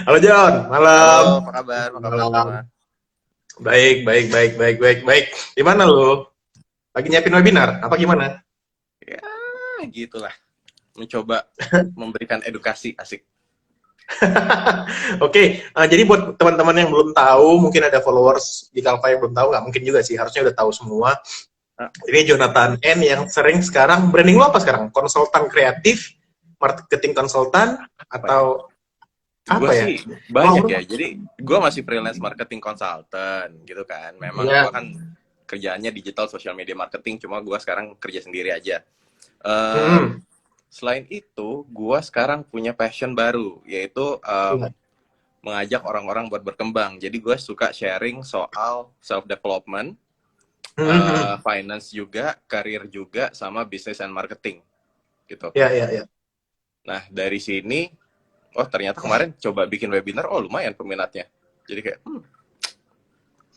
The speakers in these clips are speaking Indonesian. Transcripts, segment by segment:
Halo John, Halo, malam. apa kabar? Apa kabar Malam. semua? Baik, baik, baik, baik, baik, baik. Gimana lo? Lagi nyiapin webinar? Apa gimana? Ya, gitulah. Mencoba memberikan edukasi asik. Oke, jadi buat teman-teman yang belum tahu, mungkin ada followers di Kalpa yang belum tahu, nggak mungkin juga sih, harusnya udah tahu semua. Ah, Ini Jonathan N yang sering sekarang, branding lo apa sekarang? Konsultan kreatif, marketing konsultan, apa ya? atau Gue apa ya? sih banyak Kalau ya. Jadi gue masih freelance marketing consultant gitu kan. Memang ya, gue kan kerjaannya digital social media marketing. Cuma gue sekarang kerja sendiri aja. Em, hmm, Selain itu, gue sekarang punya passion baru, yaitu ya. mengajak orang-orang buat berkembang. Jadi gue suka sharing soal self development, Hmm, finance juga, karir juga, sama business and marketing gitu. ya, ya, ya. Nah dari sini, oh ternyata kemarin coba bikin webinar, oh lumayan peminatnya. Jadi kayak,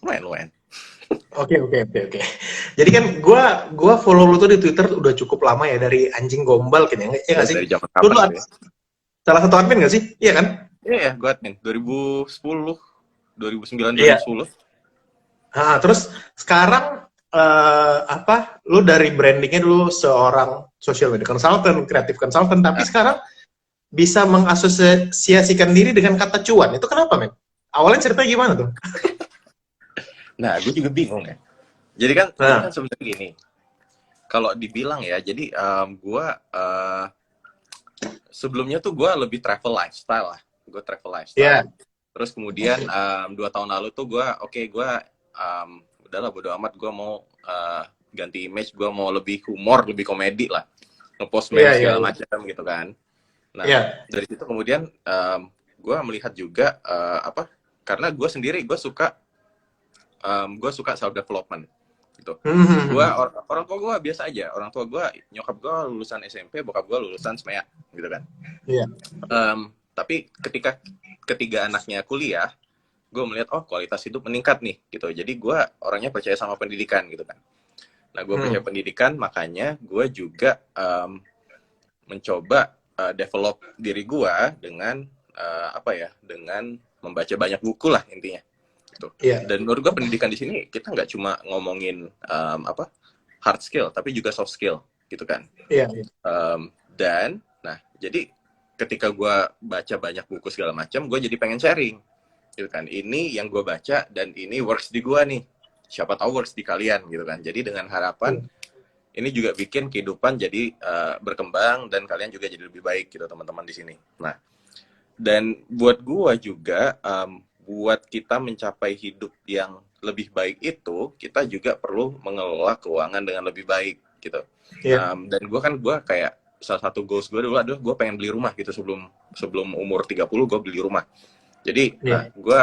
lumayan lumayan. Oke, oke, oke, oke. Jadi kan gua follow lu tuh di Twitter udah cukup lama ya, dari anjing gombal kayaknya. Ya nggak sih? Dari zaman Lu kapan tuh itu ya? salah satu admin nggak sih? Iya kan? Iya ya, gue admin 2010, 2009, Iya. 2010. Terus sekarang apa? Lu dari brandingnya dulu seorang social media consultant, creative consultant, tapi Nah, sekarang bisa mengasosiasikan diri dengan kata cuan. Itu kenapa, men? Awalnya ceritanya gimana tuh? nah gue juga bingung ya. Jadi kan Nah, sebenarnya gini, kalau dibilang ya, jadi gue sebelumnya tuh gue lebih travel lifestyle lah. Gue travel lifestyle. ya, Terus kemudian 2 tahun lalu tuh gue, oke, gue udahlah bodo amat, gue mau ganti image, gue mau lebih humor, lebih komedi lah, ngepost iya, meme iya, segala iya. macam gitu kan. Nah Iya. dari situ kemudian gue melihat juga apa, karena gue suka self development gitu. Hmm, hmm, hmm. Orang tua gue biasa aja, orang tua gue, nyokap gue lulusan SMP, bokap gue lulusan SMEA gitu kan. Iya. Tapi ketika ketiga anaknya kuliah, gue melihat oh kualitas hidup meningkat nih gitu. Jadi gue orangnya percaya sama pendidikan gitu kan. Nah gue percaya Hmm. pendidikan, makanya gue juga mencoba develop diri gue dengan apa ya, dengan membaca banyak buku lah intinya gitu. Iya. Dan menurut gue pendidikan di sini kita nggak cuma ngomongin apa, hard skill, tapi juga soft skill gitu kan. Iya. Iya. Dan nah jadi ketika gue baca banyak buku segala macam, gue jadi pengen sharing gitu kan. Ini yang gue baca dan ini works di gue nih, siapa tahu works di kalian gitu kan. Jadi dengan harapan ini juga bikin kehidupan jadi berkembang dan kalian juga jadi lebih baik gitu teman-teman di sini. Nah dan buat gue juga buat kita mencapai hidup yang lebih baik itu, kita juga perlu mengelola keuangan dengan lebih baik gitu. Iya. Dan gue kayak salah satu goals gue dulu adalah gue pengen beli rumah gitu, sebelum sebelum umur 30 gue beli rumah. Jadi nah Iya. gue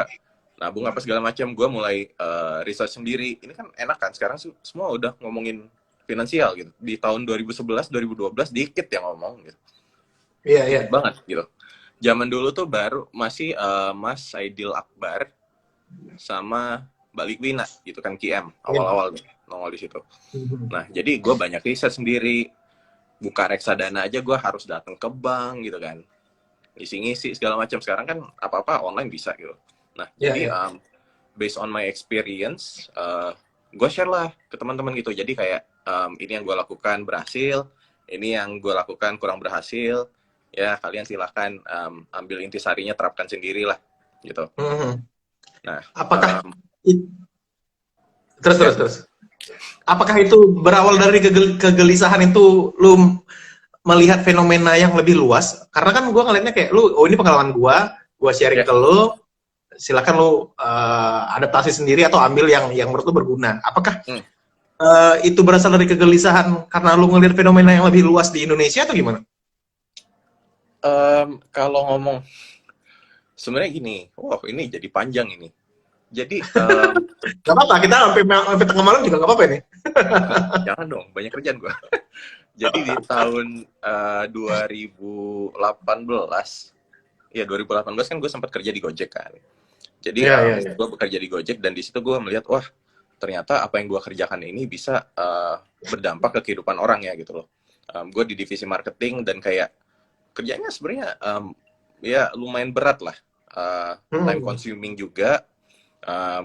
nabung apa segala macam, gue mulai research sendiri. Ini kan enak kan sekarang semua udah ngomongin finansial gitu. Di tahun 2011 2012 dikit yang ngomong gitu, Iya. Iya. dikit banget gitu. Zaman dulu tuh baru masih Mas Aidil Akbar sama Balik Wina gitu kan, QM Iya. awal-awal nongol di situ. Mhm. Nah jadi gue banyak riset sendiri, buka reksadana aja gue harus datang ke bank gitu kan, ngisi-ngisi segala macam. Sekarang kan apa-apa online bisa gitu. Nah Iya. jadi Iya. based on my experience, gue share lah ke teman-teman gitu. Jadi kayak ini yang gue lakukan berhasil, ini yang gue lakukan kurang berhasil. Ya kalian silahkan ambil intisarinya, terapkan sendiri lah gitu. Mhm. Nah Apakah it- terus ya terus terus. Apakah itu berawal dari kegelisahan itu lu melihat fenomena yang lebih luas? Karena kan gua ngelihatnya kayak lu, oh ini pengalaman gua sharing ya ke lu, silakan lu adaptasi sendiri atau ambil yang menurut lu berguna. Apakah hmm, itu berasal dari kegelisahan karena lu ngelihat fenomena yang lebih luas di Indonesia atau gimana? kalau ngomong sebenarnya gini, wow ini jadi panjang ini. Jadi Gak apa-apa, kita sampai tengah malam juga gak apa-apa nih. jangan dong, banyak kerjaan gue. Jadi di tahun 2018, ya 2018 kan gue sempat kerja di Gojek kan. Jadi Iya, iya, iya. gue bekerja di Gojek dan di situ gue melihat wah ternyata apa yang gue kerjakan ini bisa berdampak ke kehidupan orang ya gitu loh. Gue di divisi marketing dan kayak kerjanya sebenarnya ya lumayan berat lah. Time consuming juga.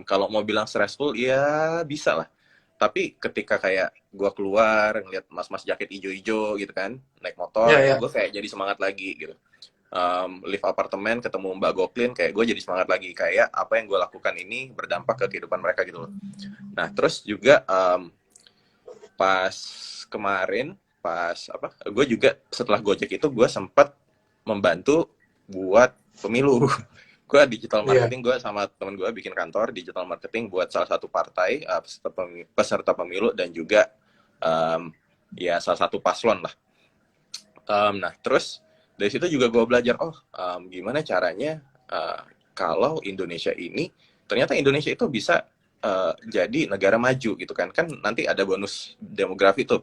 Kalau mau bilang stressful, ya bisa lah. Tapi ketika kayak gue keluar, ngeliat mas-mas jaket ijo-ijo gitu kan, naik motor, Ya, ya. gue kayak jadi semangat lagi gitu. Live apartemen, ketemu Mbak Goklin, kayak gue jadi semangat lagi. Kayak apa yang gue lakukan ini berdampak ke kehidupan mereka gitu loh. Nah, terus juga pas kemarin, gue juga setelah Gojek itu gue sempat membantu buat pemilu. Gue digital marketing, gue sama temen gue bikin kantor digital marketing buat salah satu partai, peserta pemilu, dan juga ya salah satu paslon lah. Nah, terus dari situ juga gue belajar, gimana caranya kalau Indonesia ini, ternyata Indonesia itu bisa jadi negara maju gitu kan. Kan nanti ada bonus demografi tuh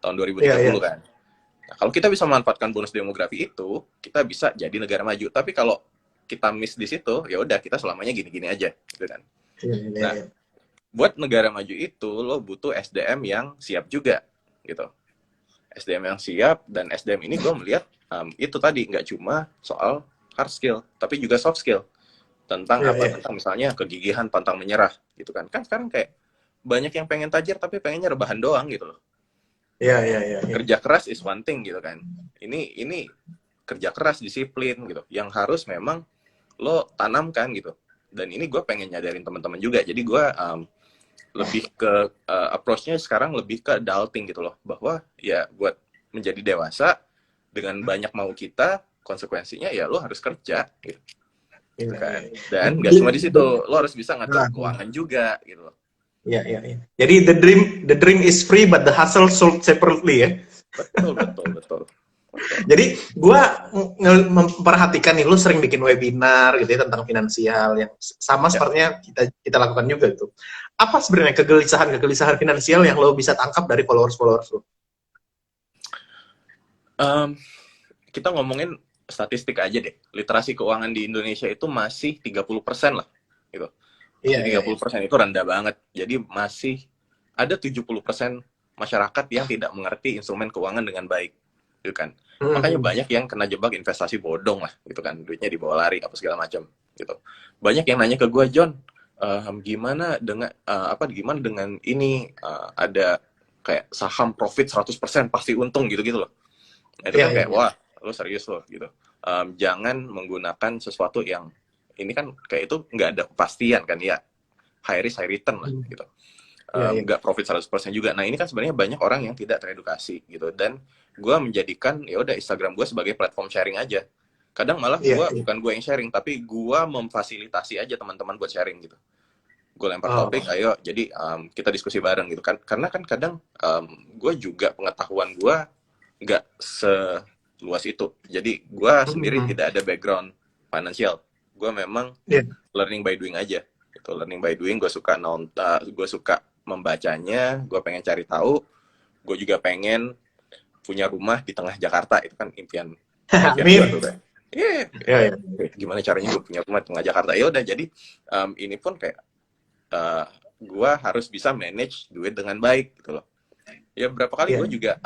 tahun 2030 kan. Nah, kalau kita bisa memanfaatkan bonus demografi itu, kita bisa jadi negara maju. Tapi kalau kita miss di situ, ya udah kita selamanya gini-gini aja, gitu kan. Nah, buat negara maju itu lo butuh SDM yang siap juga, gitu. SDM yang siap, dan SDM ini gue melihat itu tadi nggak cuma soal hard skill, tapi juga soft skill tentang tentang misalnya kegigihan, pantang menyerah, gitu kan. Kan sekarang kayak banyak yang pengen tajir tapi pengennya rebahan doang gitu loh. Kerja keras is one thing gitu kan. Ini kerja keras, disiplin gitu, yang harus memang lo tanamkan gitu. Dan ini gue pengen nyadarin teman-teman juga. Jadi gue lebih ke approach-nya sekarang lebih ke adulting gitu loh, bahwa ya buat menjadi dewasa dengan banyak mau kita, konsekuensinya ya lo harus kerja gitu. Kan. Dan nggak cuma di situ, lo harus bisa ngatur keuangan juga gitu loh. Iya. Jadi the dream is free but the hustle sold separately ya. Betul. Jadi gue memperhatikan nih, lu sering bikin webinar gitu ya tentang finansial yang sama sepertinya kita lakukan juga gitu. Apa sebenarnya kegelisahan finansial yang lo bisa tangkap dari followers lu? Kita ngomongin statistik aja deh. Literasi keuangan di Indonesia itu masih 30% lah gitu. 30% itu rendah banget. Jadi masih ada 70% masyarakat yang tidak mengerti instrumen keuangan dengan baik. Gitu kan. Makanya banyak yang kena jebak investasi bodong lah gitu kan, duitnya dibawa lari apa segala macam gitu. Banyak yang nanya ke gue, John, gimana dengan ini ada kayak saham profit 100% pasti untung gitu loh. Nah, itu kan kayak wah, lo serius lo gitu. Jangan menggunakan sesuatu yang ini kan kayak itu nggak ada kepastian kan ya, high risk high return lah gitu. Nggak profit 100% juga. Nah, ini kan sebenarnya banyak orang yang tidak teredukasi gitu. Dan gue menjadikan ya udah Instagram gue sebagai platform sharing aja. Kadang malah bukan gue yang sharing, tapi gue memfasilitasi aja teman-teman buat sharing gitu. Gue lempar topik, ayo jadi kita diskusi bareng gitu kan. Karena kan kadang gue juga pengetahuan gue nggak seluas itu. Jadi gue sendiri tidak ada background financial. Gue memang learning by doing aja. Gitu. Learning by doing, gue suka membacanya, gue pengen cari tahu, gue juga pengen punya rumah di tengah Jakarta, itu kan impian gue tuh kan. Gimana caranya gue punya rumah di tengah Jakarta? Ya udah, jadi ini pun kayak gue harus bisa manage duit dengan baik gitu loh. Ya berapa kali gue juga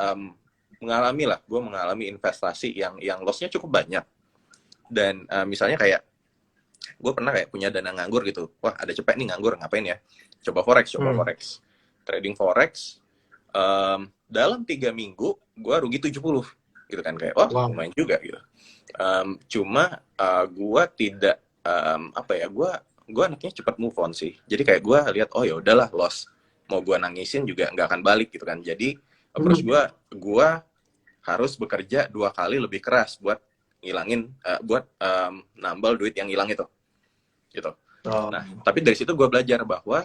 mengalami investasi yang lossnya cukup banyak. Dan misalnya kayak gue pernah kayak punya dana nganggur gitu, wah ada cepet nih nganggur, ngapain ya? Coba forex. Trading forex, dalam 3 minggu gue rugi 70 gitu kan, kayak wah lumayan juga gitu. Cuma gue tidak gue anaknya cepat move on sih. Jadi kayak gue lihat, oh ya udahlah, loss, mau gue nangisin juga nggak akan balik gitu kan. Jadi approach gue harus bekerja 2 kali lebih keras buat ngilangin, nambal duit yang hilang itu gitu. Nah, tapi dari situ gue belajar bahwa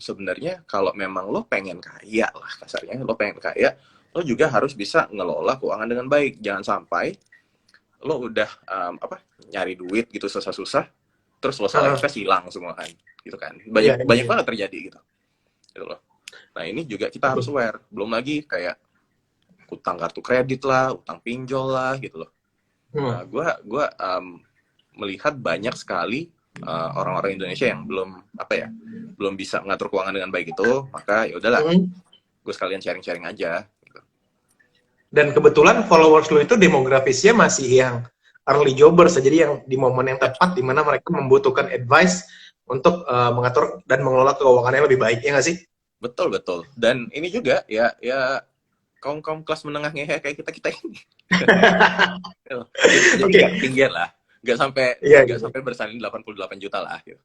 sebenarnya kalau memang lo pengen kaya lah kasarnya, lo juga harus bisa ngelola keuangan dengan baik. Jangan sampai lo udah nyari duit gitu susah-susah, terus lo salah invest, hilang semua kan, gitu kan. Banyak banget terjadi gitu loh. Nah, ini juga kita harus aware. Belum lagi kayak utang kartu kredit lah, utang pinjol lah gitu loh. Nah, gue melihat banyak sekali orang-orang Indonesia yang belum bisa mengatur keuangan dengan baik itu. Maka ya udahlah, gue sekalian sharing-sharing aja gitu. Dan kebetulan followers lu itu demografisnya masih yang early jobbers, jadi yang di momen yang Ya, tepat di mana mereka membutuhkan advice untuk mengatur dan mengelola keuangannya lebih baik, ya nggak sih? betul betul. Dan ini juga ya ya kaum kaum kelas menengah ngehe kayak kita kita ini. Jadi Oke, nggak ketinggian lah, nggak sampai iya. nggak sampai bersalin 88 juta lah gitu.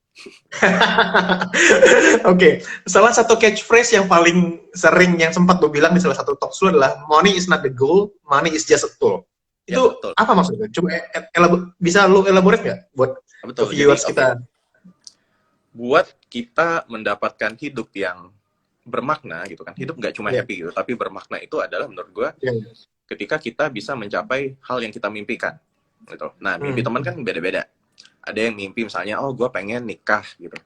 Oke, salah satu catchphrase yang paling sering yang sempat gue bilang di salah satu talk lu adalah money is not the goal, money is just a tool. Ya Itu betul apa maksudnya? Coba bisa lu elaborate nggak buat ke betul. Jadi viewers oke, kita? buat kita mendapatkan hidup yang bermakna gitu kan, hidup nggak cuma Iya, happy gitu, tapi bermakna itu adalah menurut gue iya. ketika kita bisa mencapai hal yang kita mimpikan gitu. Nah, mimpi Hmm. teman kan beda-beda. Ada yang mimpi misalnya, oh gue pengen nikah gitu.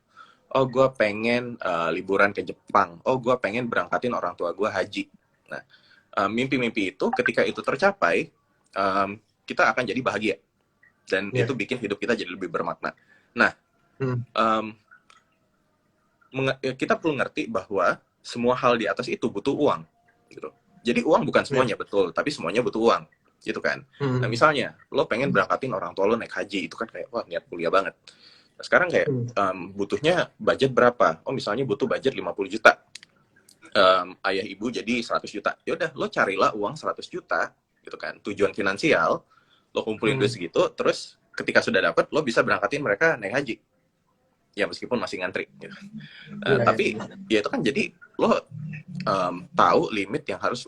Oh gue pengen liburan ke Jepang. Oh gue pengen berangkatin orang tua gue haji. Nah, mimpi-mimpi itu ketika itu tercapai, kita akan jadi bahagia. Dan Iya. itu bikin hidup kita jadi lebih bermakna. Nah, Hmm. kita perlu ngerti bahwa semua hal di atas itu butuh uang. Gitu. Jadi uang bukan Iya. semuanya, betul. Tapi semuanya butuh uang. Gitu kan. Hmm. Nah, misalnya, lo pengen berangkatin orang tua lo naik haji. Itu kan kayak, wah niat kuliah banget. Nah, sekarang kayak, butuhnya budget berapa? Oh, misalnya butuh budget 50 juta. Ayah ibu jadi 100 juta. Ya udah, lo carilah uang 100 juta. Gitu kan. Tujuan finansial, lo kumpulin duit segitu, terus ketika sudah dapat, lo bisa berangkatin mereka naik haji. Ya meskipun masih ngantri gitu. Tapi ya itu kan jadi lo tahu limit yang harus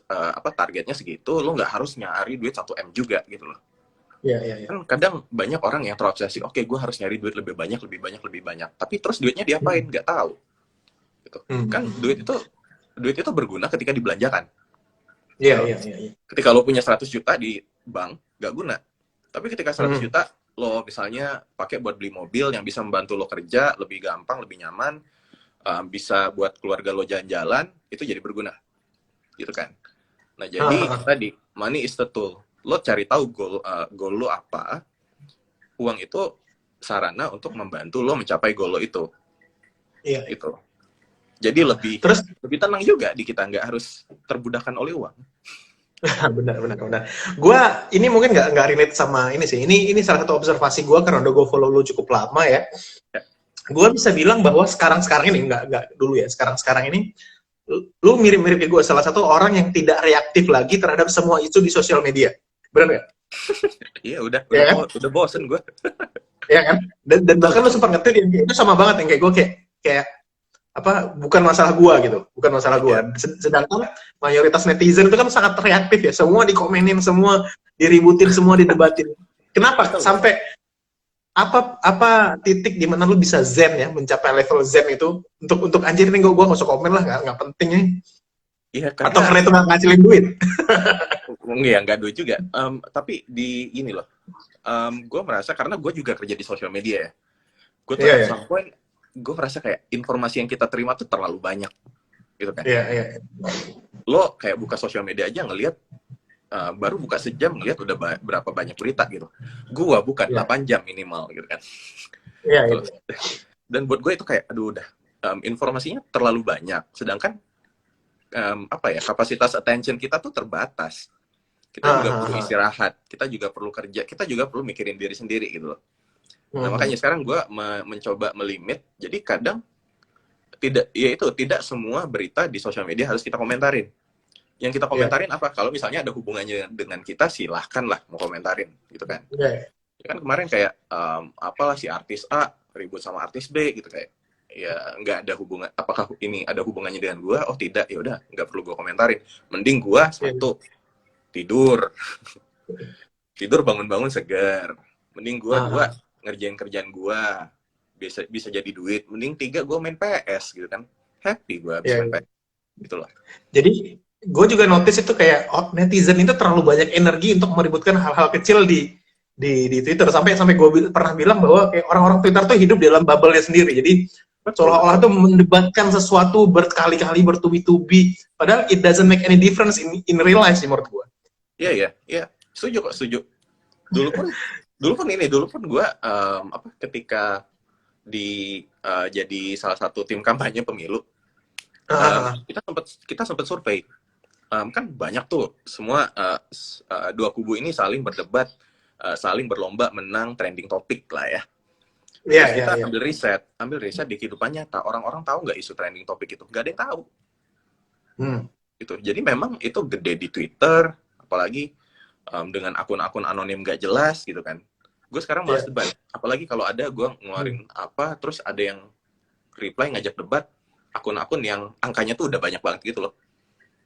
targetnya segitu, lo nggak harus nyari duit 1 M juga gitu loh. Iya. Kan kadang banyak orang yang terobsesi, oke gue harus nyari duit lebih banyak, tapi terus duitnya diapain nggak tahu gitu. Kan duit itu berguna ketika dibelanjakan. Iya. Ketika lo punya 100 juta di bank nggak guna, tapi ketika 100 juta lo misalnya pakai buat beli mobil yang bisa membantu lo kerja lebih gampang, lebih nyaman, bisa buat keluarga lo jalan-jalan, itu jadi berguna, gitu kan. Nah jadi tadi money is the tool. Lo cari tahu goal lo apa, uang itu sarana untuk membantu lo mencapai goal lo itu. Iya. Gitu. Jadi lebih tenang juga di kita, nggak harus terbudakkan oleh uang. benar. Gua ini mungkin nggak relate sama ini sih. Ini salah satu observasi gua karena udah gue follow lu cukup lama ya. Gua bisa bilang bahwa sekarang ini nggak dulu ya. Sekarang ini lu mirip-mirip kayak gue, salah satu orang yang tidak reaktif lagi terhadap semua isu di sosial media. Benar nggak? Iya, udah bosen gue. Iya kan? Dan bahkan lu sempat ngetik yang itu sama banget yang kayak gue kayak apa, bukan masalah gua gitu, bukan masalah gua. Sedangkan mayoritas netizen itu kan sangat reaktif ya, semua dikomenin, semua diributin, semua didebatin. Kenapa? Betul. Sampai apa titik di mana lu bisa zen ya, mencapai level zen itu untuk anjir nih gua nggak usah komen lah, nggak penting nih. Iya, Atau karena itu nggak ngasilin duit? Iya, nggak duit juga. Tapi di ini loh, gue merasa karena gue juga kerja di sosial media ya, gue tuh at some point gue merasa kayak informasi yang kita terima tuh terlalu banyak, gitu kan. Iya. Lo kayak buka sosial media aja ngelihat, baru buka sejam ngelihat udah berapa banyak berita gitu. Gua bukan 8 jam minimal gitu kan. Iya. Dan buat gue itu kayak, aduh udah, informasinya terlalu banyak. Sedangkan kapasitas attention kita tuh terbatas. Kita juga perlu istirahat, kita juga perlu kerja, kita juga perlu mikirin diri sendiri gitu loh. Nah, makanya sekarang gue mencoba melimit. Jadi kadang tidak semua berita di sosial media harus kita komentarin. Yang kita komentarin apa? Kalau misalnya ada hubungannya dengan kita, silahkan lah mau komentarin, gitu kan. Ya kan kemarin kayak apalah si artis A ribut sama artis B gitu, kayak ya nggak ada hubungan. Apakah ini ada hubungannya dengan gue? Oh tidak, ya udah nggak perlu gue komentarin. Mending gue tidur bangun-bangun segar. Mending gue ngerjain kerjaan gue, bisa jadi duit. Mending 3 gue main PS gitu kan, happy gue bisa main PS gitu loh. Jadi gue juga notice itu kayak netizen itu terlalu banyak energi untuk meributkan hal-hal kecil di Twitter, sampai gue pernah bilang bahwa kayak orang-orang Twitter tuh hidup di dalam bubble-nya sendiri. Jadi seolah-olah tuh mendebatkan sesuatu berkali-kali, bertubi-tubi, padahal it doesn't make any difference in real life sih menurut gue. Iya, setuju. Dulu pun gue ketika jadi salah satu tim kampanye pemilu, kita sempat survei kan banyak tuh semua dua kubu ini saling berdebat, saling berlomba menang trending topik lah ya. Iya, Terus iya, kita iya. ambil riset di kehidupan nyata. Orang-orang tahu nggak isu trending topik itu? Nggak ada yang tahu. Hmm. Gitu. Jadi memang itu gede di Twitter, apalagi dengan akun-akun anonim nggak jelas gitu kan. Gue sekarang malas Iya. debat. Apalagi kalau ada gue ngeluarin apa, terus ada yang reply ngajak debat, akun-akun yang angkanya tuh udah banyak banget gitu loh.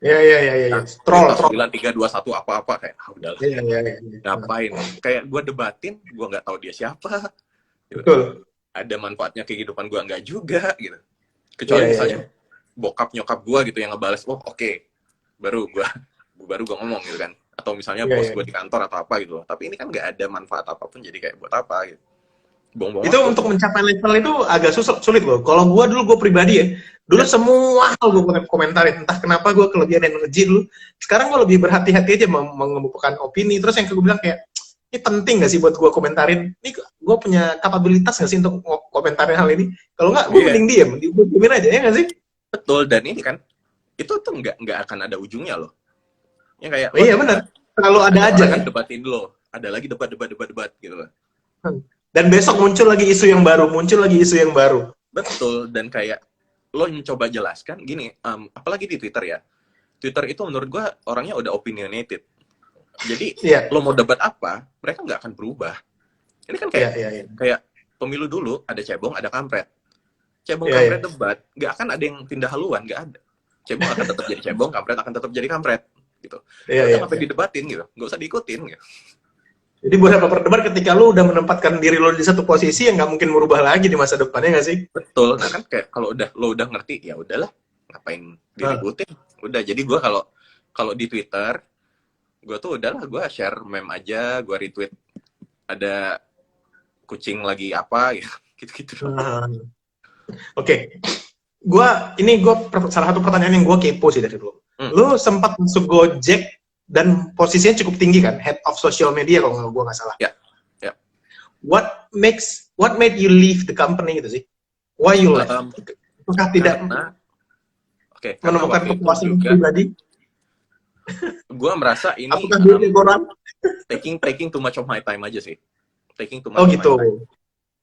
Iya, iya, iya, iya. Nah, Troll, minta troll. 9321 apa-apa kayak udahlah. Iya, iya, iya, iya. Ngapain? Kayak gue debatin, gue nggak tahu dia siapa. Gitu. Betul. Ada manfaatnya kehidupan gue nggak juga gitu. Iya, Kecuali iya, iya. misalnya bokap nyokap gue gitu yang ngebales, oh oke, baru gue ngomong gitu kan. Atau misalnya Iya, bos iya. gue di kantor atau apa gitu loh. Tapi ini kan nggak ada manfaat apapun, jadi kayak buat apa gitu. Buang-buang Itu waktu. untuk mencapai level itu agak sulit loh. Kalau gue pribadi ya, dulu Ya, semua hal gue komentarin. Entah kenapa gue kelebihan energi dulu. Sekarang gue lebih berhati-hati aja mengemukakan opini. Terus yang gue bilang kayak, ini penting gak sih buat gue komentarin? Ini gue punya kapabilitas gak sih untuk komentarin hal ini? Kalau nggak, gue iya, mending diem. Diemin aja, ya gak sih? betul. Dan ini kan, itu tuh nggak akan ada ujungnya loh. Ya kayak Oh, lo iya benar. debat, Selalu ada ada aja orang kan. yang debatin lo, ada lagi debat gitu loh. Dan besok muncul lagi isu yang baru, muncul lagi isu yang baru. Betul. Dan kayak lo mencoba jelaskan gini, apalagi di Twitter ya. Twitter itu menurut gua orangnya udah opinionated. Jadi Iya, lo mau debat apa, mereka nggak akan berubah. Ini kan iya, kayak iya, iya. kayak pemilu dulu ada cebong, ada kampret. Cebong Iya, iya. kampret debat, nggak akan ada yang pindah haluan, nggak ada. Cebong akan tetap jadi cebong, kampret akan tetap jadi kampret, gitu. Iya, Ya udah iya, ngapain iya. didebatin gitu, nggak usah diikutin. Gitu. Jadi buat apa berdebat ketika lu udah menempatkan diri lu di satu posisi yang nggak mungkin merubah lagi di masa depannya nggak sih? Betul. Nah kan kayak kalau lo udah ngerti, ya udahlah, ngapain Nah, diributin. Udah. Jadi gue kalau kalau di Twitter, gue tuh udahlah gue share meme aja, gue retweet ada kucing lagi apa gitu, gitu-gitu. nah. Oke, salah satu pertanyaan yang gue kepo sih dari lu. Hmm, Lu sempat masuk Gojek dan posisinya cukup tinggi kan, head of social media kalau gue nggak salah. ya, ya. What made you leave the company gitu sih? Why you left? Um, Apakah tidak karena menemukan waktu itu kepuasan juga pribadi? gue merasa ini Apakah duitnya kurang? taking too much of my time aja sih. Taking too Oh much of my gitu. time.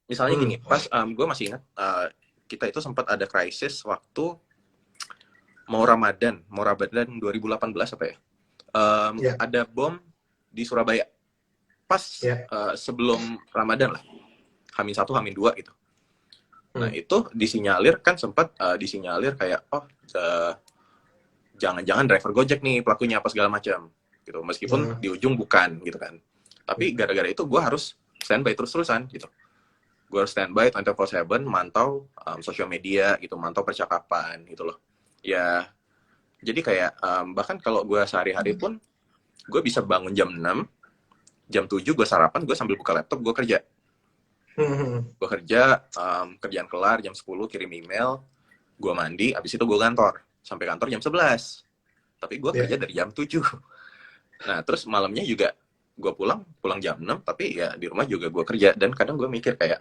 Misalnya Hmm. gini, pas gue masih ingat kita itu sempat ada krisis waktu mau Ramadan 2018 apa ya? Ya, Ada bom di Surabaya. Pas ya. sebelum Ramadan lah. Hamin 1, Hamin 2 gitu. Nah, Hmm. itu disinyalir kan sempat disinyalir kayak jangan-jangan driver Gojek nih pelakunya apa segala macam gitu. Meskipun di ujung bukan gitu kan. Tapi gara-gara itu gue harus standby terus-terusan gitu. Gue harus standby 24/7 mantau sosial media gitu, mantau percakapan gitu loh. Ya, jadi kayak bahkan kalau gue sehari-hari pun gue bisa bangun jam 6, jam 7 gue sarapan, gue sambil buka laptop gue kerja. Hmm. Gue kerja, kerjaan kelar jam 10 kirim email, gue mandi, abis itu gue kantor. Sampai kantor jam 11. Tapi gue kerja dari jam 7. Nah, terus malamnya juga gue pulang jam 6, tapi ya di rumah juga gue kerja. Dan kadang gue mikir kayak,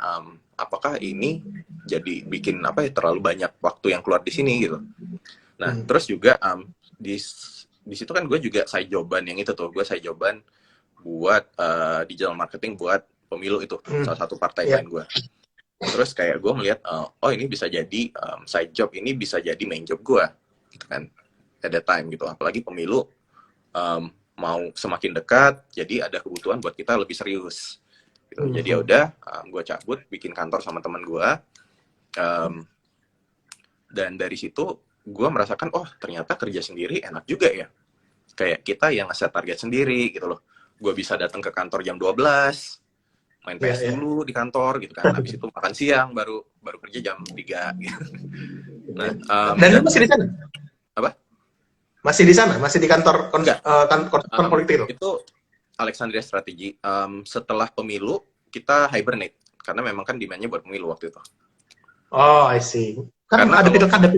apakah ini jadi bikin apa ya terlalu banyak waktu yang keluar di sini gitu. Nah, terus juga di situ kan gue juga side joban yang itu tuh. Gue side joban buat digital marketing buat pemilu itu. Salah satu partai lain gue. Terus kayak gue melihat, oh ini bisa jadi side job, ini bisa jadi main job gue. Gitu kan. At that time gitu. Apalagi pemilu mau semakin dekat, jadi ada kebutuhan buat kita lebih serius. Gitu. Jadi ya udah, gue cabut, bikin kantor sama teman gue, dan dari situ gue merasakan, oh ternyata kerja sendiri enak juga ya. Kayak kita yang nge-set target sendiri gitu loh. Gue bisa datang ke kantor jam 12, main PS dulu di kantor gitu kan. Habis itu makan siang, baru kerja jam 3 gitu. Nah, dan lu masih di sana? Apa? Masih di sana? Masih di kantor kantor politik itu? Itu Alexandria Strategi. Setelah pemilu, kita hibernate. Karena memang kan demand-nya buat pemilu waktu itu. Oh, I see. Kan karena ada pilkada.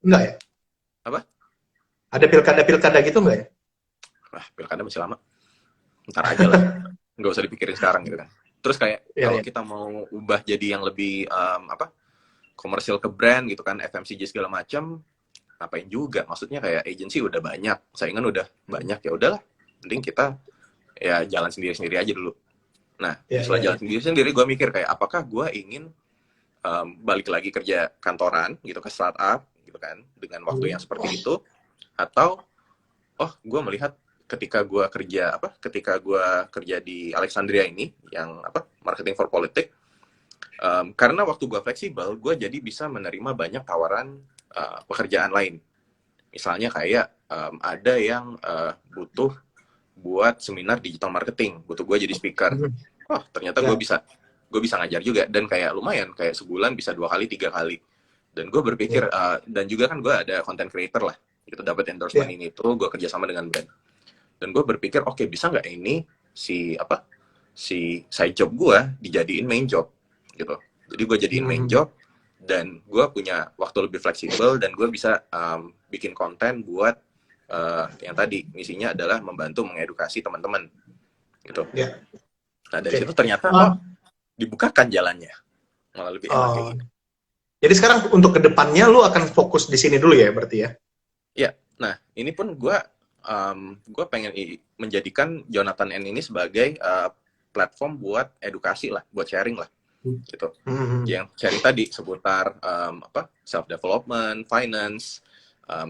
Enggak ya? Apa? Ada pilkada gitu enggak ya? Wah, pilkada masih lama. Ntar aja lah. Nggak usah dipikirin sekarang gitu kan. Terus kayak kalau kita mau ubah jadi yang lebih komersial ke brand gitu kan, FMCG segala macam, ngapain juga, maksudnya kayak agency udah banyak, saingan udah banyak, ya udahlah, mending kita ya jalan sendiri-sendiri aja dulu. Nah, setelah jalan sendiri-sendiri, gue mikir kayak apakah gue ingin balik lagi kerja kantoran gitu ke startup gitu kan dengan waktu yang seperti itu, atau gue melihat ketika gue kerja di Alexandria ini yang marketing for politics, karena waktu gue fleksibel, gue jadi bisa menerima banyak tawaran pekerjaan lain. Misalnya kayak ada yang butuh buat seminar digital marketing, butuh gue jadi speaker. Ternyata gue bisa ngajar juga, dan kayak lumayan, kayak sebulan bisa 2 kali 3 kali. Dan gue berpikir dan juga kan gue ada content creator lah, gitu, dapat endorsement ini tuh gue kerjasama dengan brand. Dan gue berpikir oke, bisa nggak ini si side job gue dijadiin main job gitu. Jadi gue jadiin main job, dan gue punya waktu lebih fleksibel, dan gue bisa bikin konten buat yang tadi misinya adalah membantu mengedukasi teman-teman gitu. Nah dari situ ternyata dibukakan jalannya, malah lebih enak kayak gitu. Jadi sekarang untuk kedepannya lu akan fokus di sini dulu ya berarti ya? Ya, nah ini pun gue pengen menjadikan Jonathan N ini sebagai platform buat edukasi lah, buat sharing lah, gitu. Yang sharing tadi seputar self development, finance,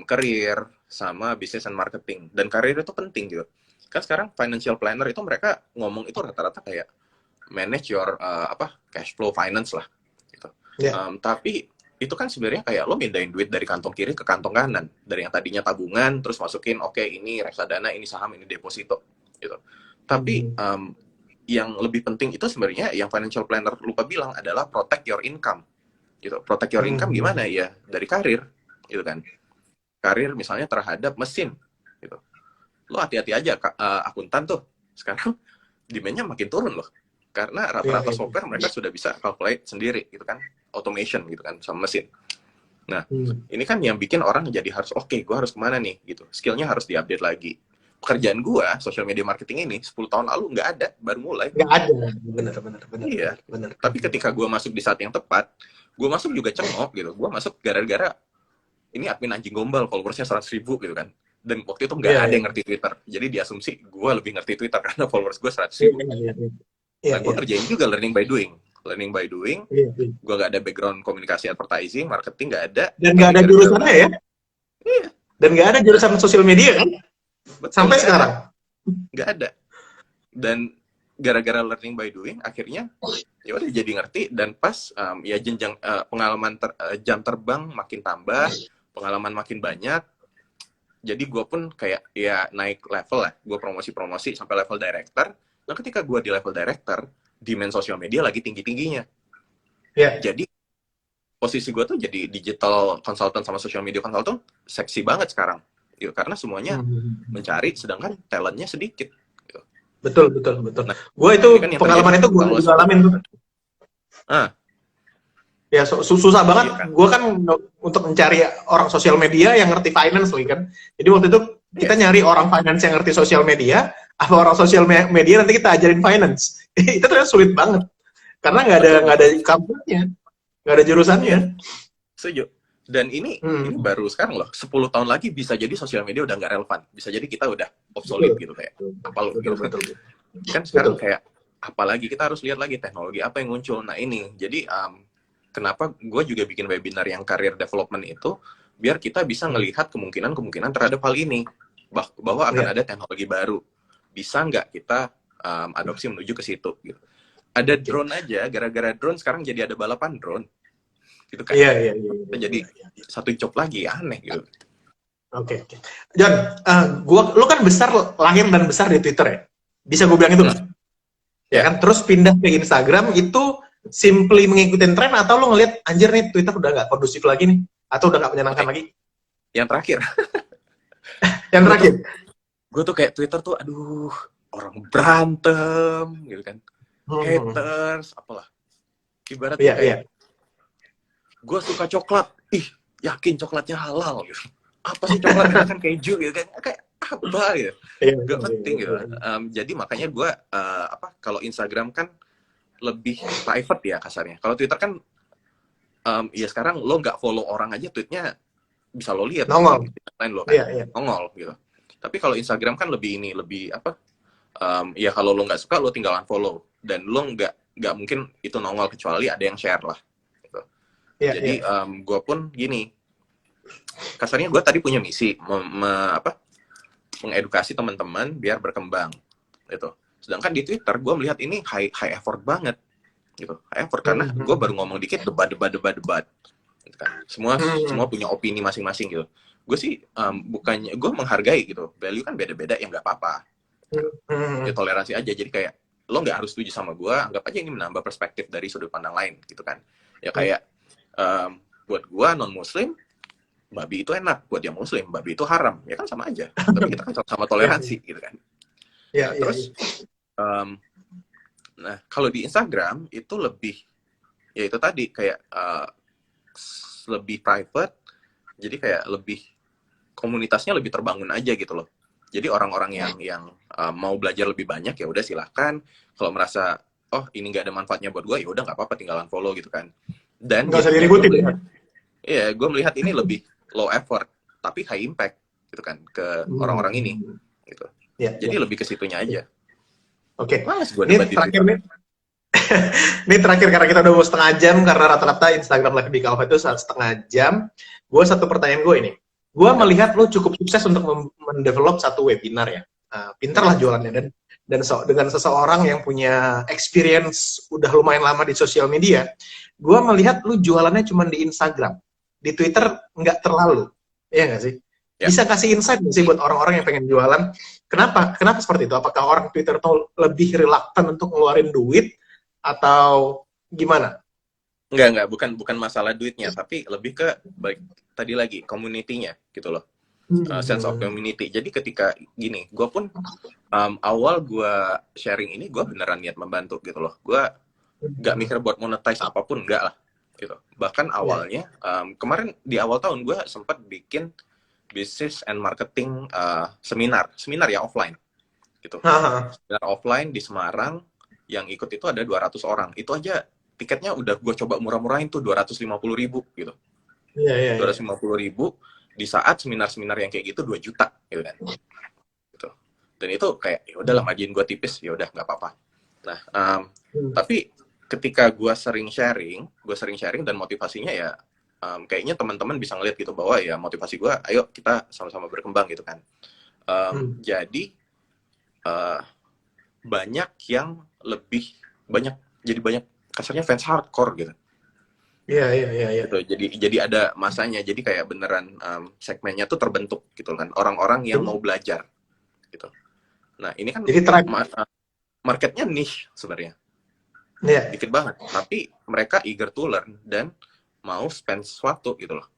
career, sama business and marketing. Dan karir itu penting gitu. Kan sekarang financial planner itu mereka ngomong itu rata-rata kayak manage your cash flow finance lah, gitu. Tapi itu kan sebenarnya kayak lo mindahin duit dari kantong kiri ke kantong kanan, dari yang tadinya tabungan terus masukin ini reksadana, ini saham, ini deposito gitu. Tapi yang lebih penting itu sebenarnya yang financial planner lupa bilang adalah protect your income gitu. Protect your income gimana ya? Dari karir gitu kan. Karir misalnya terhadap mesin gitu. Lo hati-hati aja akuntan tuh sekarang demand-nya makin turun loh. Karena rata-rata software mereka sudah bisa calculate sendiri gitu kan, automation gitu kan sama mesin. Nah, ini kan yang bikin orang jadi harus gue harus kemana nih gitu. Skillnya harus diupdate lagi. Pekerjaan gue social media marketing ini 10 tahun lalu nggak ada, baru mulai. Nggak ada, benar. Iya. Tapi ketika gue masuk di saat yang tepat, gue masuk juga cengok gitu. Gue masuk gara-gara ini admin anjing gombal, followersnya 100.000 gitu kan. Dan waktu itu nggak ada yang ngerti Twitter. Jadi diasumsi gue lebih ngerti Twitter karena followers gue 100.000. Nah, gue kerjain juga learning by doing. Gue gak ada background komunikasi, advertising, marketing gak ada. Dan gak ada jurusannya ya? Iya. Dan gak ada jurusan sosial media kan? Betul, sampai sekarang? Gak ada. Dan gara-gara learning by doing, akhirnya ya udah jadi ngerti. Dan pas ya jenjang pengalaman jam terbang makin tambah, pengalaman makin banyak. Jadi gue pun kayak ya naik level lah. Gue promosi sampai level director. Nah, ketika gue di level director, demand sosial media lagi tinggi-tingginya. Jadi, posisi gue tuh jadi digital consultant sama social media consultant seksi banget sekarang. Gitu, karena semuanya mencari, sedangkan talentnya sedikit. Gitu. Betul. Nah, gue itu kan pengalaman itu gue alamin tuh. Ya, susah banget. Kan? Gue kan untuk mencari orang sosial media yang ngerti finance lagi kan. Jadi waktu itu kita nyari orang finance yang ngerti sosial media, apa orang sosial media nanti kita ajarin finance. Itu ternyata sulit banget. Karena nggak ada kampusnya, nggak ada jurusannya. Setuju. Dan ini baru sekarang loh. 10 tahun lagi bisa jadi sosial media udah nggak relevan. Bisa jadi kita udah obsolete gitu kayak. Apa lo gitu. Kan sekarang kayak apalagi kita harus lihat lagi teknologi apa yang muncul. Nah ini jadi kenapa gue juga bikin webinar yang career development itu biar kita bisa ngelihat kemungkinan terhadap hal ini. Bahwa akan ada teknologi baru, bisa nggak kita adopsi menuju ke situ gitu. Ada drone aja, gara-gara drone sekarang jadi ada balapan drone gitu kan. Iya. Jadi satu job lagi, aneh gitu. Oke. John, lo kan lahir dan besar di Twitter ya, bisa gue bilang itu nggak? Ya kan, terus pindah ke Instagram itu simply mengikuti tren, atau lo ngeliat anjir nih Twitter udah nggak kondusif lagi nih, atau udah nggak menyenangkan lagi? Yang terakhir. Gue tuh kayak Twitter tuh, aduh, orang berantem, gitu kan. Haters, apalah. Ibaratnya kayak, gue suka coklat, yakin coklatnya halal, gitu. Apa sih coklat, kan keju, gitu kan. Kayak apa, gitu. Gak penting, gitu. Jadi makanya gue, kalau Instagram kan lebih private ya kasarnya. Kalau Twitter kan, ya sekarang lo nggak follow orang aja, tweetnya bisa lo lihat Nongol. di lain lo kan Iya, iya. nongol gitu. Tapi kalau Instagram kan lebih ini, lebih apa? Ya kalau lo nggak suka lo tinggal unfollow dan lo nggak mungkin itu nongol kecuali ada yang share lah. Gitu. Iya, Jadi iya. gue pun gini, kasarnya gue tadi punya misi mengedukasi teman-teman biar berkembang gitu. Sedangkan di Twitter gue melihat ini high effort banget gitu, high effort karena gue baru ngomong dikit debat gitu kan. Semua punya opini masing-masing gitu. Gue sih bukannya gue menghargai gitu, value kan beda-beda ya nggak apa-apa. Ya toleransi aja, jadi kayak lo nggak harus setuju sama gue, anggap aja ini menambah perspektif dari sudut pandang lain gitu kan. Ya kayak buat gue non muslim babi itu enak, buat yang muslim babi itu haram, ya kan sama aja, tapi kita kan sama toleransi gitu kan. Iya, iya. Terus nah kalau di Instagram itu lebih ya itu tadi kayak lebih private, jadi kayak lebih komunitasnya lebih terbangun aja gitu loh. Jadi orang-orang yang mau belajar lebih banyak ya udah silahkan. Kalau merasa oh ini nggak ada manfaatnya buat gue ya udah nggak apa-apa, tinggalan follow gitu kan. Dan Nggak usah jadinya diributin ya. iya gue melihat ini lebih low effort tapi high impact gitu kan ke orang-orang ini gitu. Ya, Jadi ya. lebih ke situnya aja. Oke. Males gue Ini debat di terakhir Twitter. nih. Ini terakhir karena kita udah mau setengah jam, karena rata-rata Instagram Live di Calva itu setengah jam. Gue satu pertanyaan gue ini. Gue melihat lo cukup sukses untuk mendevelop satu webinar ya. Pinter lah jualannya, dan dengan seseorang yang punya experience udah lumayan lama di sosial media, gue melihat lo jualannya cuma di Instagram, di Twitter nggak terlalu, ya nggak sih? Ya. Bisa kasih insight nggak sih buat orang-orang yang pengen jualan? Kenapa seperti itu? Apakah orang Twitter tuh lebih reluctant untuk ngeluarin duit atau gimana? Enggak, bukan masalah duitnya, tapi lebih ke baik tadi lagi community-nya gitu loh. Sense of community. Jadi ketika gini, gue pun awal gue sharing ini gue beneran niat membantu gitu loh. Gue nggak mikir buat monetize apapun, enggak lah gitu. Bahkan awalnya kemarin di awal tahun gue sempat bikin business and marketing seminar ya offline gitu. Seminar offline di Semarang, yang ikut itu ada 200 orang. Itu aja tiketnya udah gue coba murah-murahin tuh 250.000 gitu. Iya. 250.000 di saat seminar-seminar yang kayak gitu 2 juta gitu kan. Gitu. Dan itu kayak ya udahlah margin gue tipis, ya udah nggak apa-apa. Nah, tapi ketika gue sering sharing dan motivasinya ya kayaknya teman-teman bisa ngeliat gitu bahwa ya motivasi gue, ayo kita sama-sama berkembang gitu kan. Jadi banyak yang lebih banyak kasarnya fans hardcore gitu. Iya. Gitu. Jadi ada masanya, jadi kayak beneran segmennya tuh terbentuk gitu kan, orang-orang yang mau belajar gitu. Nah ini kan jadi marketnya niche sebenarnya, dikit banget, tapi mereka eager to learn dan mau spend sesuatu gitu loh.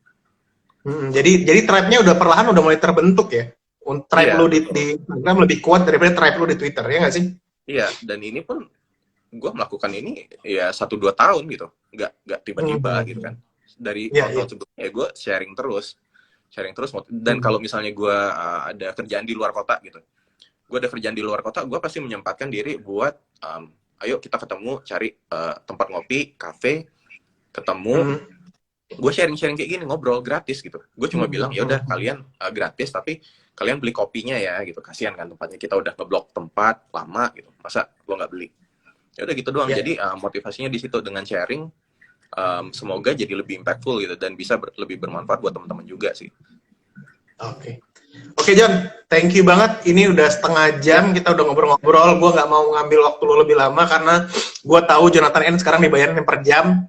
Jadi tribe-nya udah perlahan udah mulai terbentuk ya. Tribe lu di Instagram lebih kuat daripada tribe lu di Twitter, ya nggak sih? Iya, dan ini pun gue melakukan ini ya 1-2 tahun gitu, nggak tiba-tiba gitu kan. Dari tahun-tahun sebelumnya ya gue sharing terus, dan kalau misalnya gue ada kerjaan di luar kota gitu, gue pasti menyempatkan diri buat ayo kita ketemu, cari tempat ngopi, kafe, ketemu, gue sharing kayak gini, ngobrol gratis gitu. Gue cuma bilang ya udah kalian gratis, tapi kalian beli kopinya ya gitu, kasihan kan tempatnya, kita udah ngeblok tempat lama gitu, masa lo nggak beli? Ya udah gitu doang. Jadi motivasinya di situ dengan sharing, semoga jadi lebih impactful gitu dan bisa lebih bermanfaat buat teman-teman juga sih. Oke John, thank you banget. Ini udah setengah jam kita udah ngobrol-ngobrol. Gue nggak mau ngambil waktu lo lebih lama karena gue tahu Jonathan N sekarang dibayarin per jam.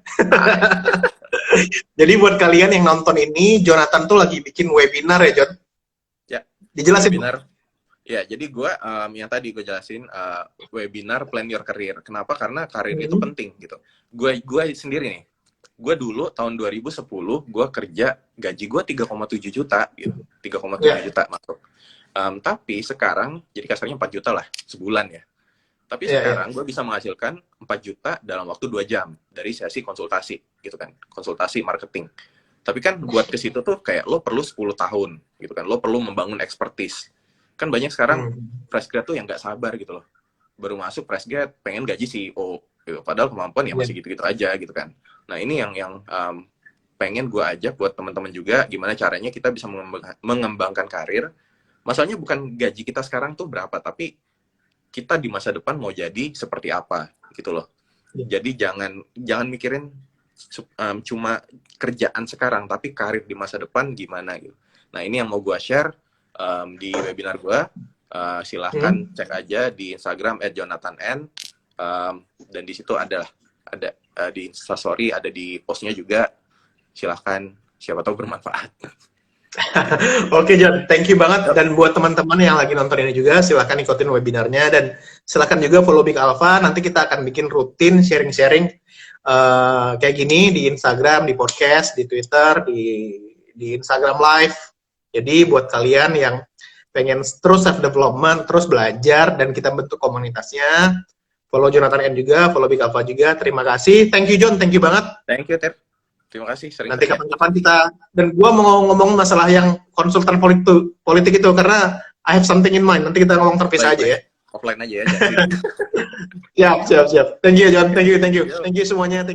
Jadi buat kalian yang nonton ini, Jonathan tuh lagi bikin webinar ya John? Ya. Dijelasin. Webinar. Ya, jadi gue yang tadi gue jelasin webinar Plan Your Career. Kenapa? Karena karir itu penting gitu. Gue sendiri nih, gue dulu tahun 2010 gue kerja, gaji gue 3,7 juta gitu, 3,7 juta masuk. Tapi sekarang jadi kasarnya 4 juta lah sebulan ya. Tapi sekarang gue bisa menghasilkan 4 juta dalam waktu 2 jam dari sesi konsultasi gitu kan, konsultasi marketing. Tapi kan buat ke situ tuh kayak lo perlu 10 tahun gitu kan, lo perlu membangun expertise. Kan banyak sekarang fresh grad tuh yang nggak sabar gitu loh, baru masuk fresh grad pengen gaji CEO gitu, padahal kemampuan ya masih gitu-gitu aja gitu kan. Nah ini yang pengen gue ajak buat teman-teman juga gimana caranya kita bisa mengembangkan karir. Masalahnya bukan gaji kita sekarang tuh berapa, tapi kita di masa depan mau jadi seperti apa gitu loh. Jadi jangan mikirin cuma kerjaan sekarang, tapi karir di masa depan gimana gitu. Nah ini yang mau gue share di webinar gue. Silahkan cek aja di Instagram @jonathan_n, dan di situ ada di Instastory, ada di postnya juga. Silahkan, siapa tahu bermanfaat. Oke John, thank you banget. Dan buat teman-teman yang lagi nonton ini juga, silahkan ikutin webinarnya dan silahkan juga follow Big Alpha. Nanti kita akan bikin rutin sharing-sharing kayak gini di Instagram, di podcast, di Twitter, di Instagram Live. Jadi buat kalian yang pengen terus self development, terus belajar dan kita bentuk komunitasnya, follow Jonathan N juga, follow Big Alpha juga. Terima kasih. Thank you John, thank you banget. Thank you Ter. Terima kasih. Nanti kapan-kapan kita, dan gua mau ngomong masalah yang konsultan politik itu karena I have something in mind. Nanti kita ngomong terpisah aja ya. Offline aja ya. Siap. Thank you John, thank you semuanya.